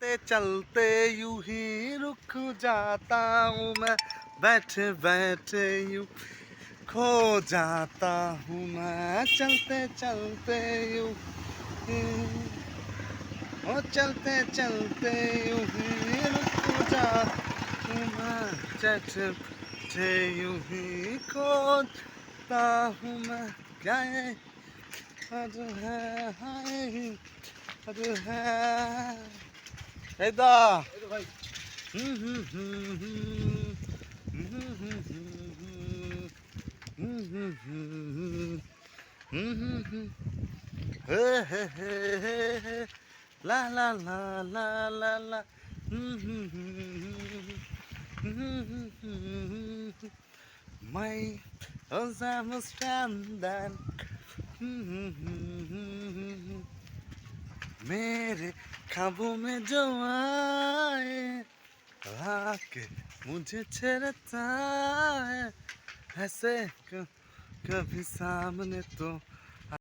चलते चलते यूं ही रुक जाता हूँ मैं, बैठे बैठे यूं खो जाता हूँ मैं, चलते चलते यूं ही, ओ चलते चलते यूं ही रुक जाता हूँ मैं, बैठे बैठे यूं ही खोता हूँ मैं। क्या है अरे है हाय अरे है ऐदा ला ला ला ला ला ला मैं understand मेरे ख्वाबों में जो आए आके मुझे छेड़ता है ऐसे कभी सामने तो